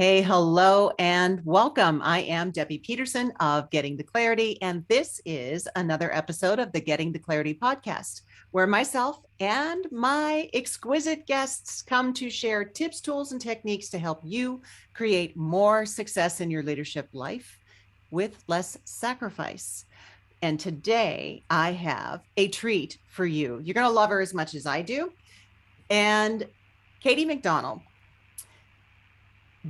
Hey, hello, and welcome. I am Debbie Peterson of Getting the Clarity, and this is another episode of the Getting the Clarity podcast, where myself and my exquisite guests come to share tips, tools, and techniques to help you create more success in your leadership life with less sacrifice. And today I have a treat for you. You're going to love her as much as I do. And Katie McDonald,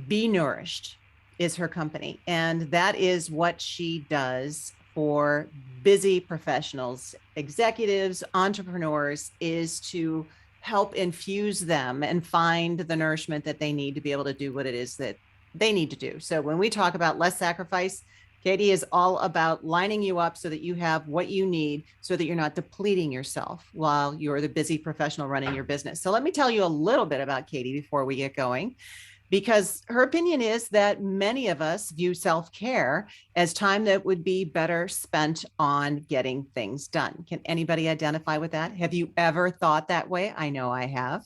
bNourished is her company. And that is what she does for busy professionals, executives, entrepreneurs, is to help infuse them and find the nourishment that they need to be able to do what it is that they need to do. So when we talk about less sacrifice, Katie is all about lining you up so that you have what you need so that you're not depleting yourself while you're the busy professional running your business. So let me tell you a little bit about Katie before we get going, because her opinion is that many of us view self-care as time that would be better spent on getting things done. Can anybody identify with that? Have you ever thought that way? I know I have.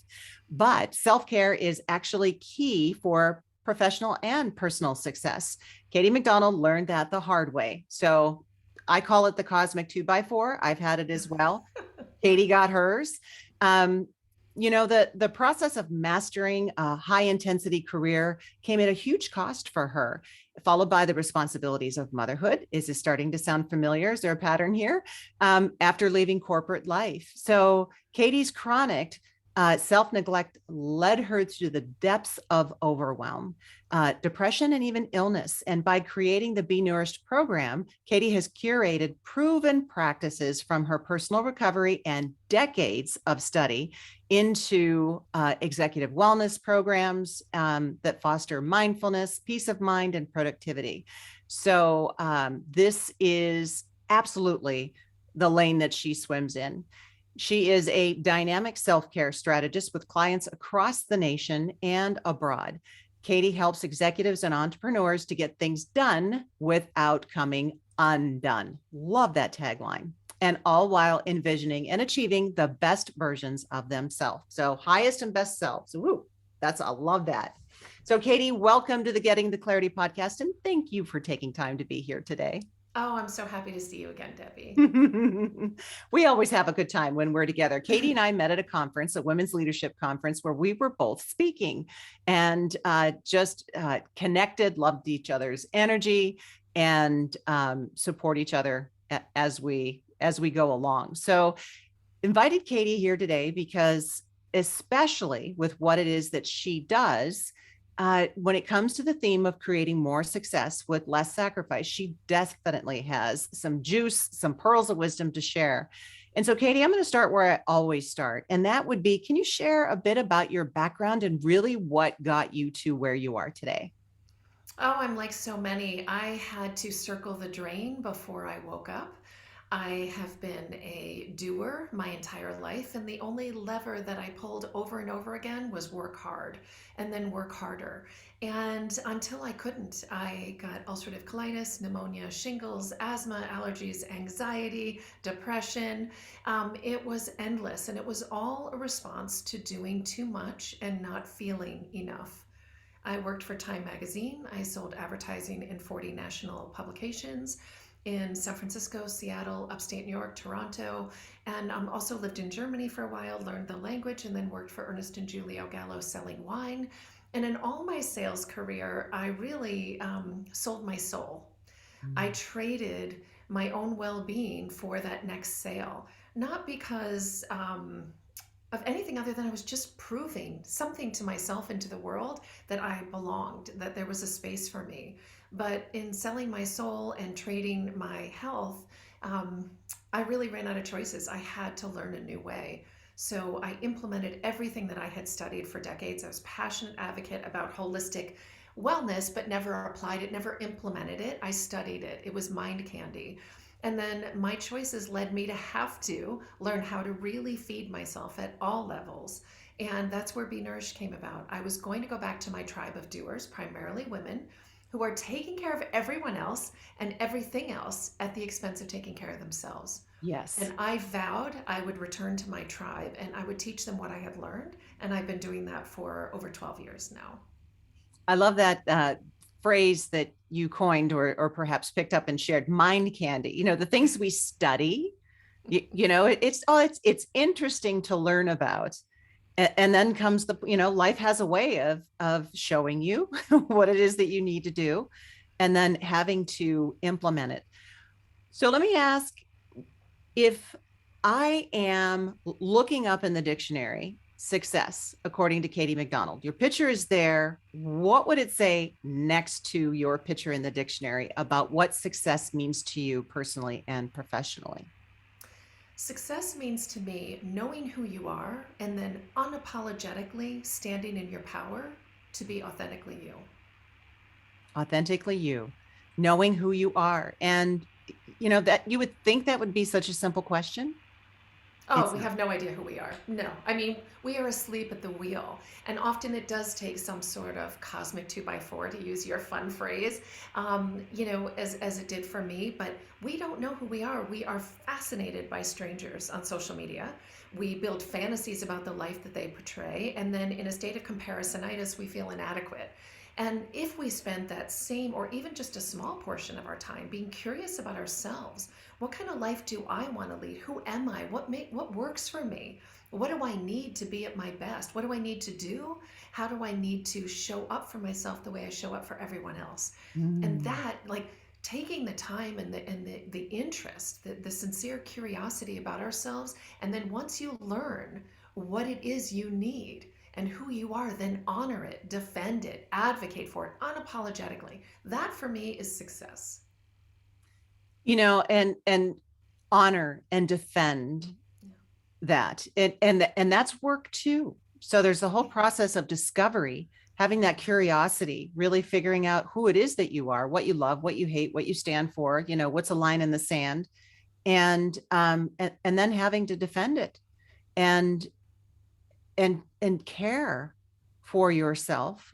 But self-care is actually key for professional and personal success. Katie McDonald learned that the hard way. So I call it the cosmic 2x4. I've had it as well. Katie got hers. Um, the process of mastering a high intensity career came at a huge cost for her, followed by the responsibilities of motherhood. Is this starting to sound familiar? Is there a pattern here? After leaving corporate life. So Katie's chronic self-neglect led her to the depths of overwhelm, depression, and even illness. And by creating the bNourished program, Katie has curated proven practices from her personal recovery and decades of study into executive wellness programs that foster mindfulness, peace of mind, and productivity. So this is absolutely the lane that she swims in. She is a dynamic self-care strategist with clients across the nation and abroad. Katie helps executives and entrepreneurs to get things done without coming undone. Love that tagline. And all while envisioning and achieving the best versions of themselves. So highest and best selves. Woo, I love that. So Katie, welcome to the Getting the Clarity podcast. And thank you for taking time to be here today. Oh, I'm so happy to see you again, Debbie. We always have a good time when we're together. Katie and I met at a conference, a women's leadership conference, where we were both speaking and just connected, loved each other's energy, and support each other as we go along. So invited Katie here today because, especially with what it is that she does, when it comes to the theme of creating more success with less sacrifice, she definitely has some juice, some pearls of wisdom to share. And so, Katie, I'm going to start where I always start. And that would be, can you share a bit about your background and really what got you to where you are today? Oh, I'm like so many. I had to circle the drain before I woke up. I have been a doer my entire life, and the only lever that I pulled over and over again was work hard and then work harder. And until I couldn't, I got ulcerative colitis, pneumonia, shingles, asthma, allergies, anxiety, depression. It was endless, and it was all a response to doing too much and not feeling enough. I worked for Time Magazine. I sold advertising in 40 national publications in San Francisco, Seattle, upstate New York, Toronto, and also lived in Germany for a while, learned the language, and then worked for Ernest and Julio Gallo selling wine. And in all my sales career, I really sold my soul. I traded my own well being for that next sale, not because of anything other than I was just proving something to myself and to the world that I belonged, that there was a space for me. But in selling my soul and trading my health, um, I really ran out of choices. I had to learn a new way. So I implemented everything that I had studied for decades. I was a passionate advocate about holistic wellness, but never applied it, never implemented it. I studied it. It was mind candy. And then my choices led me to have to learn how to really feed myself at all levels. And that's where bNourished came about. I was going to go back to my tribe of doers, primarily women, who are taking care of everyone else and everything else at the expense of taking care of themselves. Yes. And I vowed I would return to my tribe and I would teach them what I had learned. And I've been doing that for over 12 years now. I love that phrase that you coined or perhaps picked up and shared, mind candy. The things we study, it's interesting to learn about. And then comes life has a way of showing you what it is that you need to do and then having to implement it. So let me ask, if I am looking up in the dictionary success according to Katie McDonald, your picture is there, what would it say next to your picture in the dictionary about what success means to you personally and professionally? Success means to me knowing who you are and then unapologetically standing in your power to be authentically you. Authentically you, knowing who you are. And that you would think that would be such a simple question. Oh, It's we not. have no idea who we are. No. I mean, we are asleep at the wheel. And often it does take some sort of cosmic 2x4, to use your fun phrase, as it did for me. But we don't know who we are. We are fascinated by strangers on social media. We build fantasies about the life that they portray. And then in a state of comparisonitis, we feel inadequate. And if we spent that same or even just a small portion of our time being curious about ourselves, what kind of life do I want to lead? Who am I? What works for me? What do I need to be at my best? What do I need to do? How do I need to show up for myself the way I show up for everyone else? And Mm. that, like, taking the time and the interest, the sincere curiosity about ourselves, and then once you learn what it is you need and who you are, then honor it, defend it, advocate for it unapologetically. That for me is success. And honor and defend that. And that's work too. So there's a whole Yeah. process of discovery, having that curiosity, really figuring out who it is that you are, what you love, what you hate, what you stand for, what's a line in the sand, and then having to defend it and and care for yourself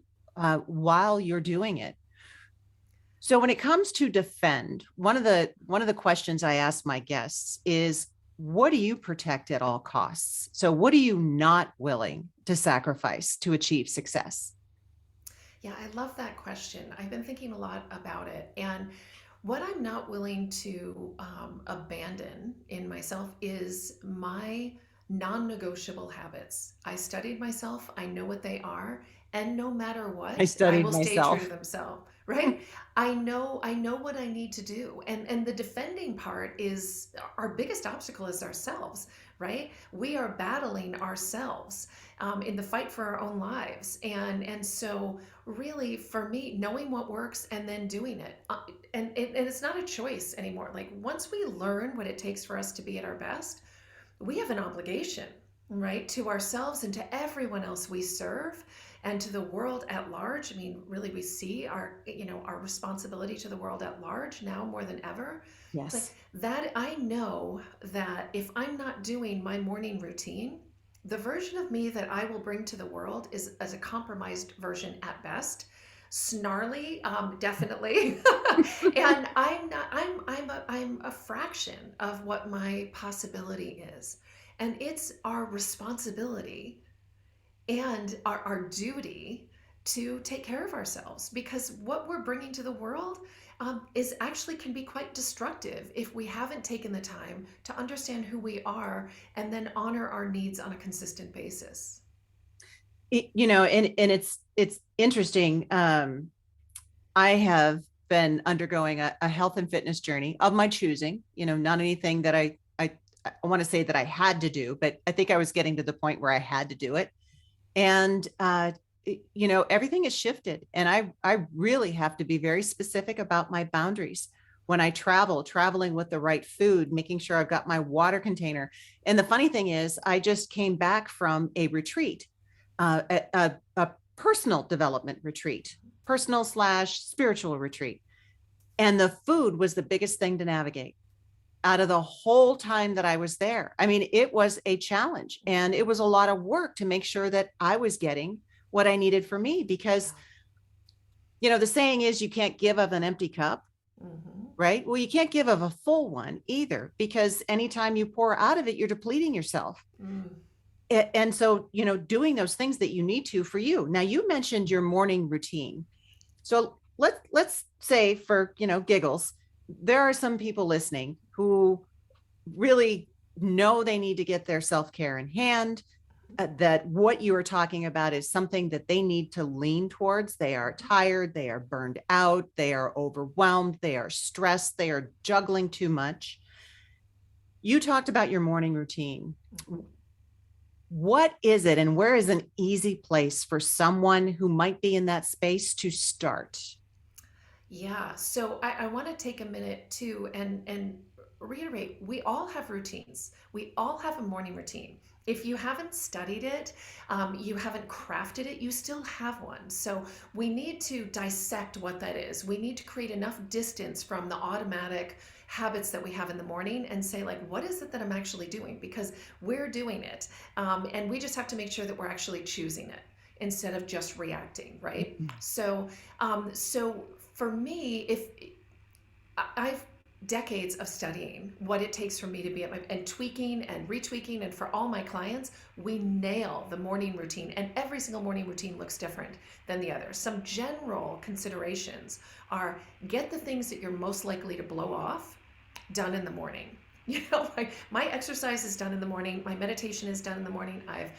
while you're doing it. So when it comes to defend, one of the questions I ask my guests is, what do you protect at all costs? So what are you not willing to sacrifice to achieve success? Yeah, I love that question. I've been thinking a lot about it. And what I'm not willing to abandon in myself is my non negotiable habits. I studied myself, I know what they are, and no matter I what, I studied will stay true to myself. themselves, right? I know what I need to do. And the defending part is our biggest obstacle is ourselves, right? We are battling ourselves in the fight for our own lives. And so really for me, knowing what works and then doing it, and it's not a choice anymore. Like once we learn what it takes for us to be at our best, we have an obligation, right, to ourselves and to everyone else we serve and to the world at large. I mean, really, we see our responsibility to the world at large now more than ever. It's like Yes. that. I know that if I'm not doing my morning routine, the version of me that I will bring to the world is as a compromised version at best, snarly, definitely. And I'm not, I'm a fraction of what my possibility is. And it's our responsibility and our duty to take care of ourselves, because what we're bringing to the world is actually can be quite destructive if we haven't taken the time to understand who we are and then honor our needs on a consistent basis. And it's interesting. I have been undergoing a health and fitness journey of my choosing, not anything that I want to say that I had to do, but I think I was getting to the point where I had to do it. And everything has shifted, and I really have to be very specific about my boundaries when I traveling with the right food, making sure I've got my water container. And the funny thing is, I just came back from a retreat, a personal development retreat, personal slash spiritual retreat, and the food was the biggest thing to navigate out of the whole time that I was there. I mean, it was a challenge, and it was a lot of work to make sure that I was getting what I needed for me, because, Yeah. the saying is you can't give of an empty cup, Hmm. right? Well, you can't give of a full one either, because anytime you pour out of it, you're depleting yourself. Mm. And so, doing those things that you need to for you. Now, you mentioned your morning routine. So let's say, for giggles, there are some people listening who really know they need to get their self-care in hand, that what you are talking about is something that they need to lean towards. They are tired, they are burned out, they are overwhelmed, they are stressed, they are juggling too much. You talked about your morning routine. What is it, and where is an easy place for someone who might be in that space to start? Yeah, so I want to take a minute too and reiterate, we all have routines. We all have a morning routine. If you haven't studied it, you haven't crafted it, you still have one. So we need to dissect what that is. We need to create enough distance from the automatic habits that we have in the morning and say, like, what is it that I'm actually doing? Because we're doing it. And we just have to make sure that we're actually choosing it instead of just reacting, right? So for me, if I've decades of studying what it takes for me to be at my, and tweaking and retweaking, and for all my clients, we nail the morning routine, and every single morning routine looks different than the other. Some general considerations are: get the things that you're most likely to blow off done in the morning. Like, my exercise is done in the morning, my meditation is done in the morning. I've,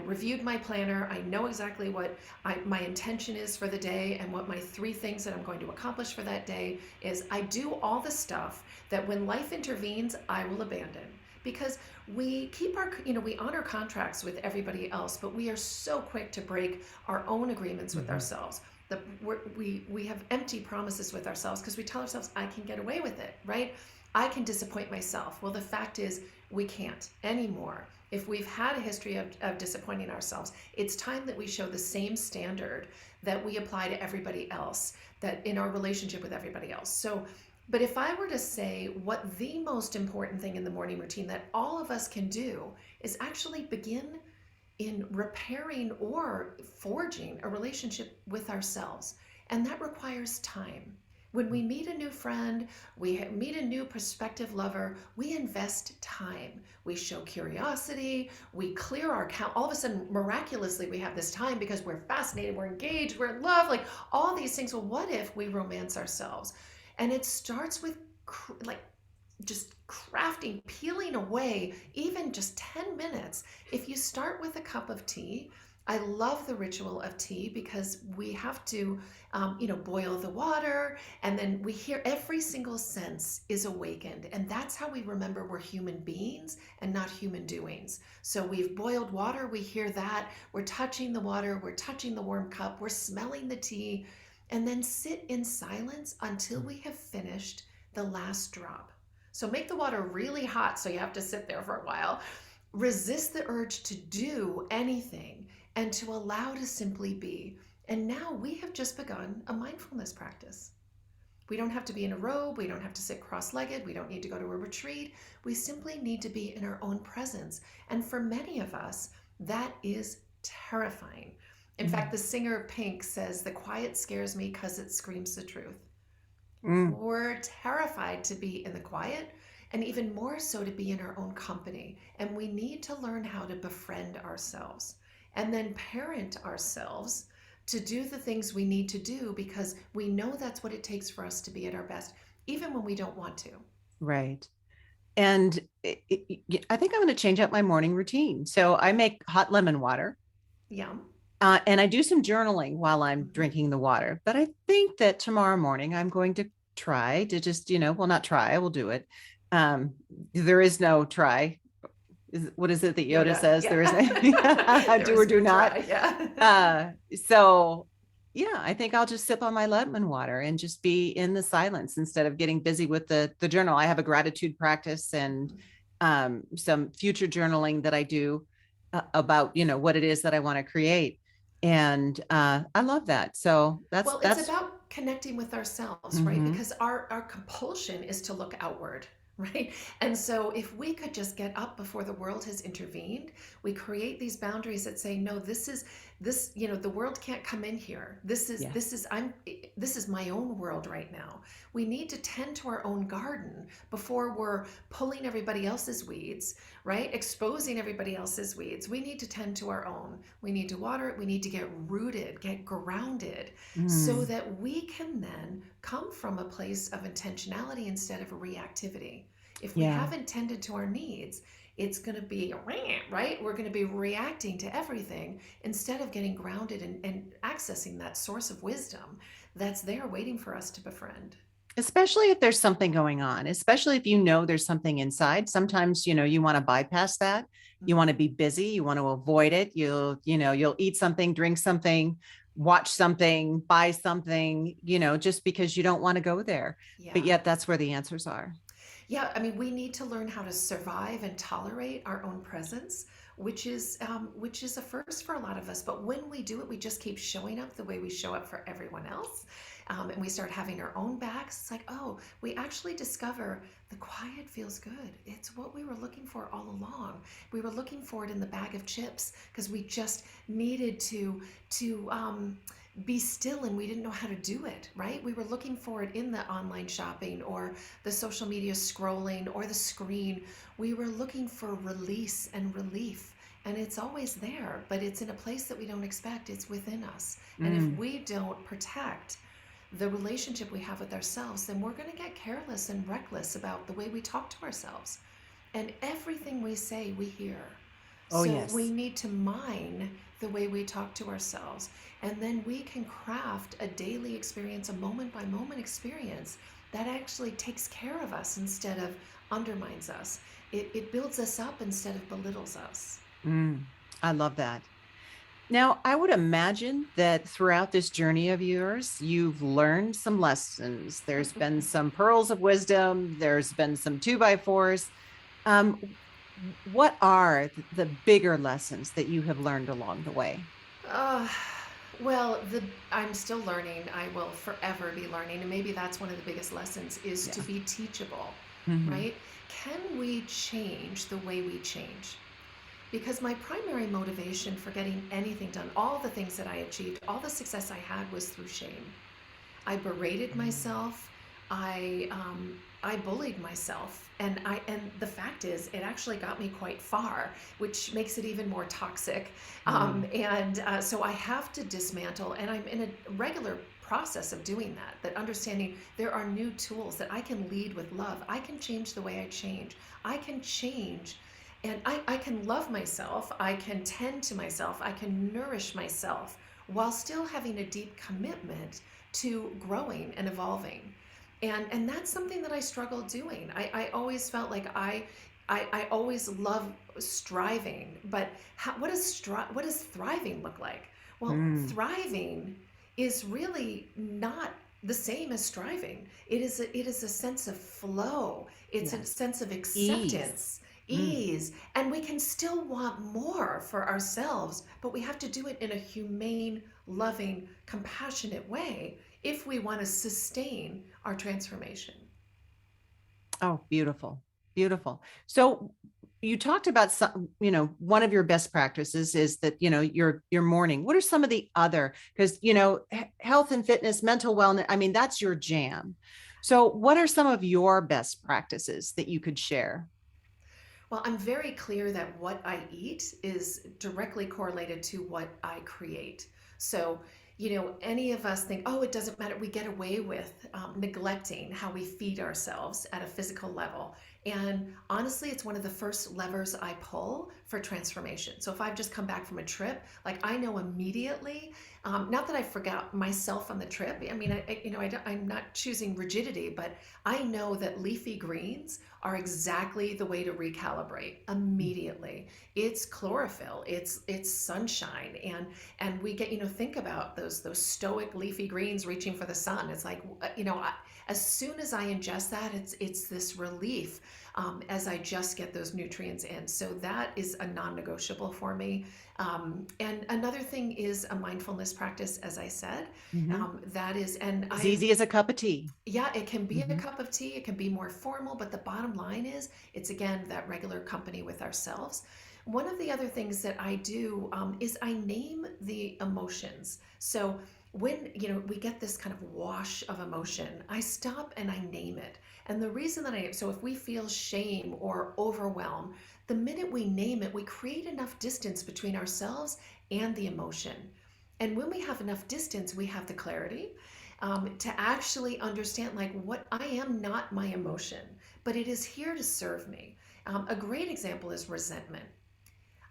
reviewed my planner. I know exactly what my intention is for the day, and what my 3 things that I'm going to accomplish for that day is. I do all the stuff that when life intervenes, I will abandon, because we keep our, we honor contracts with everybody else, but we are so quick to break our own agreements with ourselves. We have empty promises with ourselves because we tell ourselves, I can get away with it, right? I can disappoint myself. Well, the fact is, we can't anymore. If we've had a history of disappointing ourselves, it's time that we show the same standard that we apply to everybody else, that in our relationship with everybody else. So, but if I were to say what the most important thing in the morning routine that all of us can do is actually begin in repairing or forging a relationship with ourselves. And that requires time. When we meet a new friend, we meet a new prospective lover, we invest time. We show curiosity, we clear our count. All of a sudden, miraculously, we have this time because we're fascinated, we're engaged, we're in love, like all these things. Well, what if we romance ourselves? And it starts with like just crafting, peeling away, even just 10 minutes. If you start with a cup of tea, I love the ritual of tea because we have to, boil the water, and then we hear every single sense is awakened. And that's how we remember we're human beings and not human doings. So we've boiled water, we hear that, we're touching the water, we're touching the warm cup, we're smelling the tea, and then sit in silence until we have finished the last drop. So make the water really hot so you have to sit there for a while. Resist the urge to do anything and to allow to simply be. And now we have just begun a mindfulness practice. We don't have to be in a robe. We don't have to sit cross-legged. We don't need to go to a retreat. We simply need to be in our own presence. And for many of us, that is terrifying. In fact, the singer Pink says, the quiet scares me because it screams the truth. We're terrified to be in the quiet, and even more so to be in our own company. And we need to learn how to befriend ourselves and then parent ourselves to do the things we need to do, because we know that's what it takes for us to be at our best, even when we don't want to. Right. And I think I'm going to change up my morning routine. So I make hot lemon water. Yum. And I do some journaling while I'm drinking the water. But I think that tomorrow morning I'm going to try to just, well, not try, I will do it. There is no try. What is it that Yoda says? Yeah. There is no do or do not. Try. Yeah. So yeah, I think I'll just sip on my lemon water and just be in the silence instead of getting busy with the journal. I have a gratitude practice and some future journaling that I do about, what it is that I want to create. And I love that. So It's about connecting with ourselves, right? Mm-hmm. Because our compulsion is to look outward, right? And so if we could just get up before the world has intervened, we create these boundaries that say, no, this this, the world can't come in here. Yeah. This is my own world right now. We need to tend to our own garden before we're pulling everybody else's weeds, right? Exposing everybody else's weeds. We need to tend to our own. We need to water it. We need to get rooted, get grounded, so Mm, that we can then come from a place of intentionality instead of reactivity. If we yeah. haven't tended to our needs, it's going to be right. We're going to be reacting to everything instead of getting grounded and accessing that source of wisdom that's there waiting for us to befriend. Especially if there's something going on, especially if you know there's something inside. Sometimes, you want to bypass that. You want to be busy, you want to avoid it. You'll eat something, drink something, watch something, buy something, just because you don't want to go there. But Yeah. yet that's where the answers are. Yeah, I mean, we need to learn how to survive and tolerate our own presence, which is a first for a lot of us. But when we do it, we just keep showing up the way we show up for everyone else, and we start having our own backs. It's like, oh, we actually discover the quiet feels good. It's what we were looking for all along. We were looking for it in the bag of chips because we just needed to be still, and we didn't know how to do it, right? We were looking for it in the online shopping or the social media scrolling or the screen. We were looking for release and relief. And it's always there, but it's in a place that we don't expect. It's within us. And if Mm, we don't protect the relationship we have with ourselves, then we're going to get careless and reckless about the way we talk to ourselves. And everything we say, we hear. oh, So we yes. need to mine the way we talk to ourselves. And then we can craft a daily experience, a moment by moment experience that actually takes care of us instead of undermines us. It builds us up instead of belittles us. Mm, I love that. Now, I would imagine that throughout this journey of yours, you've learned some lessons. There's been some pearls of wisdom, there's been some two by fours. Um, what are the bigger lessons that you have learned along the way? Uh, well, I'm still learning. I will forever be learning, and maybe that's one of the biggest lessons is to Yeah. be teachable, Hmm. right? Can we change the way we change? Because my primary motivation for getting anything done, all the things that I achieved, all the success I had was through shame. I berated myself. I bullied myself, and the fact is, it actually got me quite far, which makes it even more toxic. Mm, And so I have to dismantle, and I'm in a regular process of doing that. That understanding there are new tools that I can lead with love. I can change the way I change. I can change. And I can love myself, I can tend to myself, I can nourish myself while still having a deep commitment to growing and evolving. And that's something that I struggled doing. I always felt like I always love striving, but what does thriving look like? Well, mm, thriving is really not the same as striving. It is a sense of flow. It's a yes. sense of Ease. acceptance, Mm. ease, and we can still want more for ourselves, but we have to do it in a humane, loving, compassionate way if we want to sustain our transformation. Oh, beautiful. Beautiful. So you talked about some, one of your best practices is that, your morning. What are some of the other, because, health and fitness, mental wellness, I mean, that's your jam. So what are some of your best practices that you could share? Well, I'm very clear that what I eat is directly correlated to what I create. So, any of us think, oh, it doesn't matter. We get away with neglecting how we feed ourselves at a physical level. And honestly, it's one of the first levers I pull for transformation. So if I've just come back from a trip, like I know immediately, not that I forgot myself on the trip. I mean, I'm not choosing rigidity, but I know that leafy greens are exactly the way to recalibrate immediately. It's chlorophyll, it's sunshine, and we get, think about those stoic leafy greens reaching for the sun. It's like, as soon as I ingest that, it's this relief, as I just get those nutrients in. So that is a non-negotiable for me. And another thing is a mindfulness practice, as I said. Mhm. That is, and As I easy as a cup of tea. yeah, it can be a Mhm. cup of tea, it can be more formal, but the bottom line is it's again that regular company with ourselves. One of the other things that I do is I name the emotions. So when we get this kind of wash of emotion, I stop and I name it. And the reason that so if we feel shame or overwhelm, the minute we name it, we create enough distance between ourselves and the emotion. And when we have enough distance, we have the clarity to actually understand, like, what I am not my emotion, but it is here to serve me. A great example is resentment.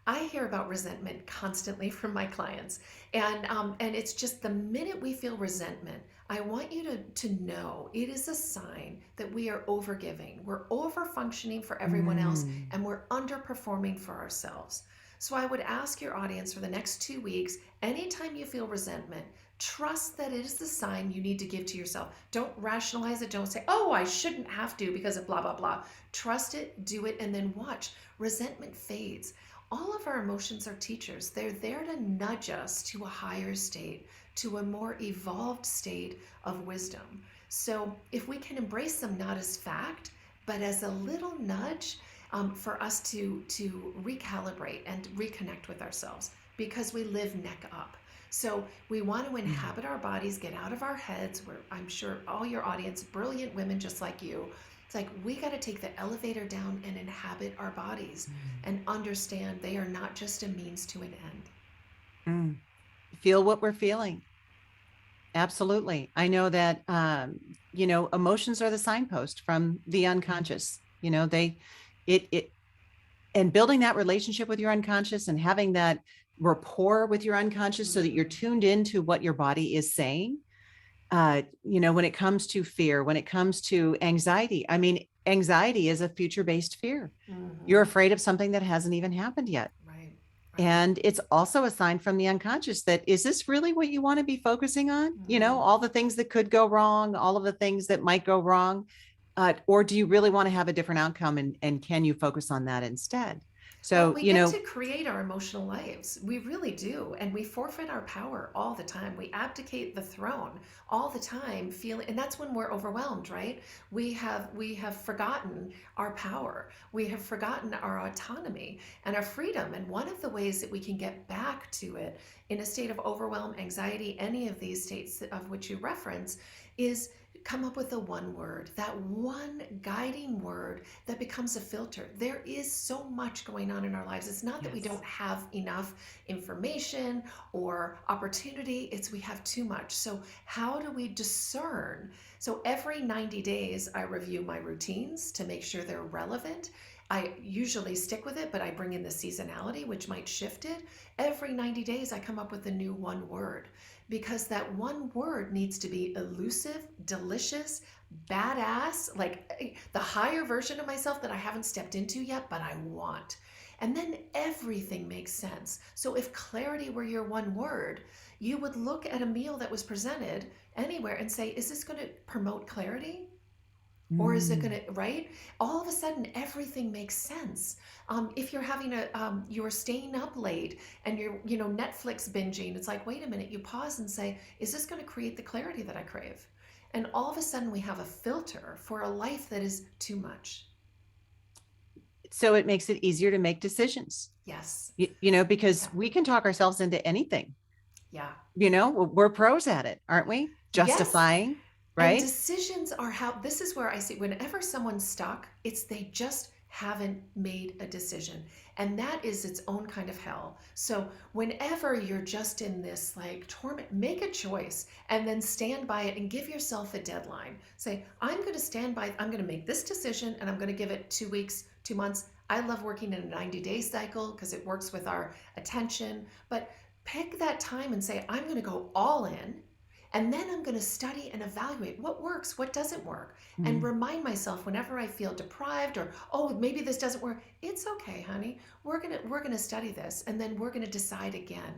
I hear about resentment constantly from my clients, and it's just the minute we feel resentment, I want you to know it is a sign that we are overgiving, we're over functioning for everyone else, Mm. and we're underperforming for ourselves. So I would ask your audience for the next 2 weeks, anytime you feel resentment, trust that it is the sign you need to give to yourself. Don't rationalize it. Don't say, "Oh, I shouldn't have to because of blah blah blah." Trust it, do it, and then watch. Resentment fades. All of our emotions are teachers. They're there to nudge us to a higher state, to a more evolved state of wisdom. So if we can embrace them not as fact, but as a little nudge for us to recalibrate and reconnect with ourselves, because we live neck up. So we want to Mm. inhabit our bodies, get out of our heads. Where I'm sure all your audience, brilliant women just like you, it's like we got to take the elevator down and inhabit our bodies Mm. and understand they are not just a means to an end. Mm. Feel what we're feeling. Absolutely. I know that, emotions are the signpost from the unconscious. It, and building that relationship with your unconscious and having that rapport with your unconscious so that you're Mm-hmm. tuned into what your body is saying. When it comes to fear, when it comes to anxiety, I mean, anxiety is a future based fear. You're Mm-hmm. afraid of something that hasn't even happened yet. Right, right. And it's also a sign from the unconscious that, is this really what you want to be focusing on? Mm. All the things that could go wrong, all of the things that might go wrong. Or do you really want to have a different outcome? And can you focus on that instead? Well, So, we get to create our emotional lives. We really do. And we forfeit our power all the time. We abdicate the throne all the time, feeling, and that's when we're overwhelmed, right? We have forgotten our power. We have forgotten our autonomy and our freedom. And one of the ways that we can get back to it in a state of overwhelm, anxiety, any of these states of which you reference, is come up with a one word, that one guiding word that becomes a filter. There is so much going on in our lives. It's not that we yes. don't have enough information or opportunity, it's we have too much. So, how do we discern? So, every 90 days, I review my routines to make sure they're relevant. I usually stick with it, but I bring in the seasonality, which might shift it. Every 90 days, I come up with a new one word because that one word needs to be elusive, delicious, badass, like the higher version of myself that I haven't stepped into yet, but I want. And then everything makes sense. So if clarity were your one word, you would look at a meal that was presented anywhere and say, is this going to promote clarity? Or is it Mm. going to, right? All of a sudden, everything makes sense. If you're having you're staying up late and you're, Netflix binging, it's like, wait a minute, you pause and say, is this going to create the clarity that I crave? And all of a sudden, we have a filter for a life that is too much. So it makes it easier to make decisions, Yes. because Yeah. we can talk ourselves into anything. Yeah. We're pros at it, aren't we? Yes. Justifying, And right? decisions are how, this is where I see whenever someone's stuck, it's they just haven't made a decision. And that is its own kind of hell. So whenever you're just in this like torment, make a choice and then stand by it and give yourself a deadline. Say, I'm going to stand by, I'm going to make this decision and I'm going to give it 2 weeks, 2 months. I love working in a 90-day cycle because it works with our attention. But pick that time and say, I'm going to go all in, and then I'm going to study and evaluate what works, what doesn't work, and Mm. remind myself whenever I feel deprived or, oh, maybe this doesn't work. It's okay, honey. We're going to study this and then we're going to decide again.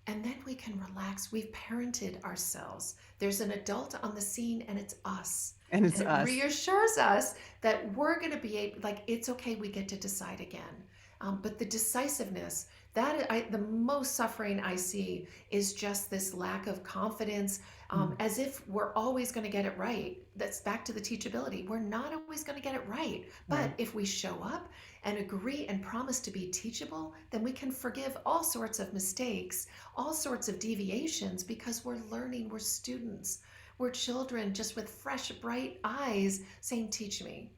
And then we can relax. We've parented ourselves. There's an adult on the scene and it's us. And it's And it us. reassures us that we're going to be able, like, it's okay, we get to decide again. But the decisiveness, the most suffering I see is just this lack of confidence, Mm. as if we're always going to get it right. That's back to the teachability. We're not always going to get it right. But Right. if we show up and agree and promise to be teachable, then we can forgive all sorts of mistakes, all sorts of deviations, because we're learning, we're students, we're children just with fresh, bright eyes saying, teach me.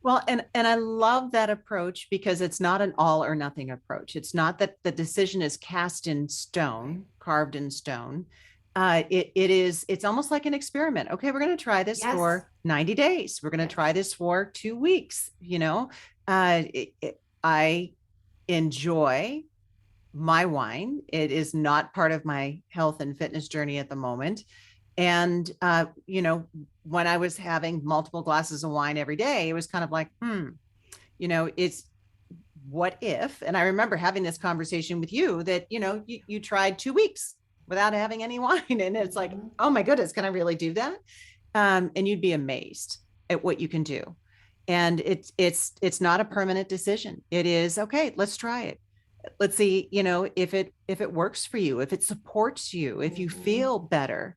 Well, and I love that approach because it's not an all or nothing approach. It's not that the decision is cast in Right. stone, carved in stone. It's almost like an experiment. Okay, we're going to try this Yes. for 90 days. We're going to try Yes. this for 2 weeks. I enjoy my wine. It is not part of my health and fitness journey at the moment. And, when I was having multiple glasses of wine every day, it was kind of like, it's what if? And I remember having this conversation with you that, you tried 2 weeks without having any wine. And it's like, Mm-hmm. oh my goodness, can I really do that? And you'd be amazed at what you can do. And it's not a permanent decision. It is okay, let's try it. Let's see, if it works for you, if it supports you, if you Mm-hmm. feel better.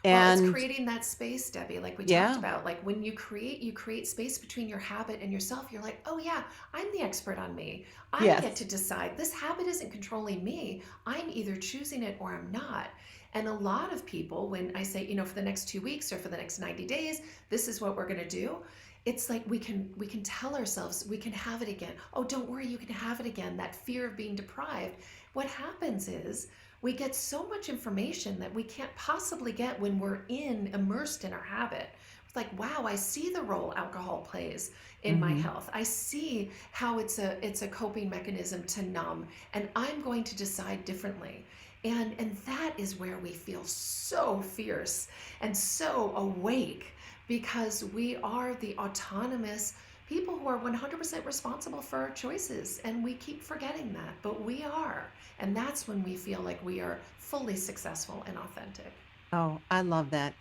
Well, it's And creating that space, Debbie, like we talked yeah, about. Like when you create space between your habit and yourself. You're like, oh yeah, I'm the expert on me. I get yes, to decide. This habit isn't controlling me. I'm either choosing it or I'm not. And a lot of people, when I say, for the next 2 weeks or for the next 90 days, this is what we're gonna do. It's like we can tell ourselves we can have it again. Oh, don't worry, you can have it again. That fear of being deprived. What happens is we get so much information that we can't possibly get when we're immersed in our habit. It's like, wow, I see the role alcohol plays in my mm-hmm, health. I see how it's a coping mechanism to numb, and I'm going to decide differently. And that is where we feel so fierce and so awake, because we are the autonomous people who are 100% responsible for our choices, and we keep forgetting that, but we are. And that's when we feel like we are fully successful and authentic. oh, I love that.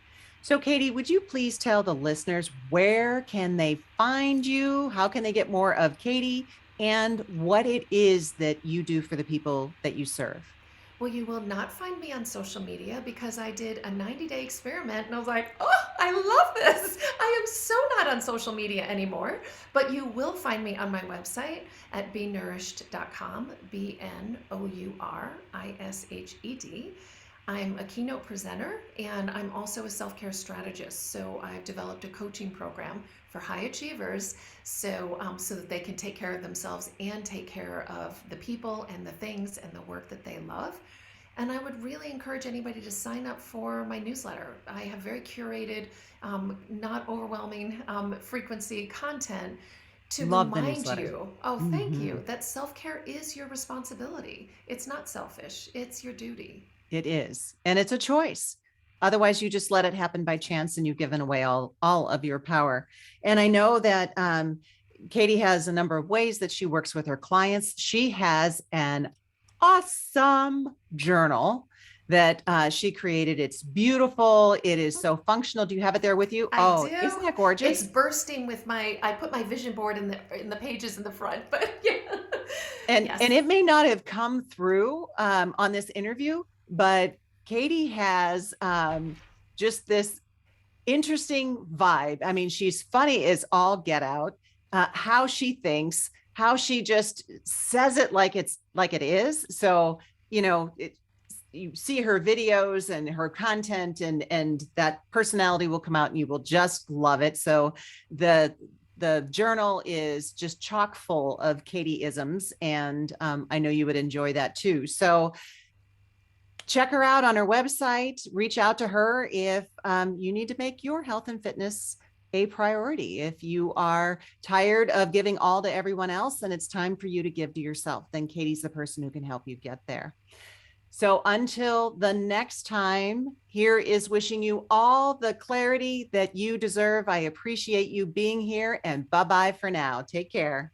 So Katie, would you please tell the listeners where can they find you? How can they get more of Katie and what it is that you do for the people that you serve? Well, you will not find me on social media because I did a 90-day experiment and I was like, oh, I love this. I am so not on social media anymore. But you will find me on my website at bnourished.com, bNourished. I'm a keynote presenter and I'm also a self care strategist. So I've developed a coaching program for high achievers so that they can take care of themselves and take care of the people and the things and the work that they love. And I would really encourage anybody to sign up for my newsletter. I have very curated, not overwhelming frequency content to Love the remind newsletter. you, oh, thank Mm-hmm. you, that self care is your responsibility. It's not selfish, it's your duty. It is. And it's a choice. Otherwise, you just let it happen by chance and you've given away all of your power. And I know that Katie has a number of ways that she works with her clients. She has an awesome journal that she created. It's beautiful. It is so functional. Do you have it there with you? I Oh, do. isn't that It's gorgeous? bursting with I put my vision board in the pages in the front, but yeah. And Yes, it may not have come through on this interview, but Katie has just this interesting vibe. I mean, she's funny as all get out. How she thinks, how she just says it like it is. So you see her videos and her content, and that personality will come out, and you will just love it. So the the journal is just chock full of Katie isms, and I know you would enjoy that too. So check her out on her website. Reach out to her if you need to make your health and fitness a priority. If you are tired of giving all to everyone else and it's time for you to give to yourself, then Katie's the person who can help you get there. So until the next time, here is wishing you all the clarity that you deserve. I appreciate you being here, and bye bye for now. Take care.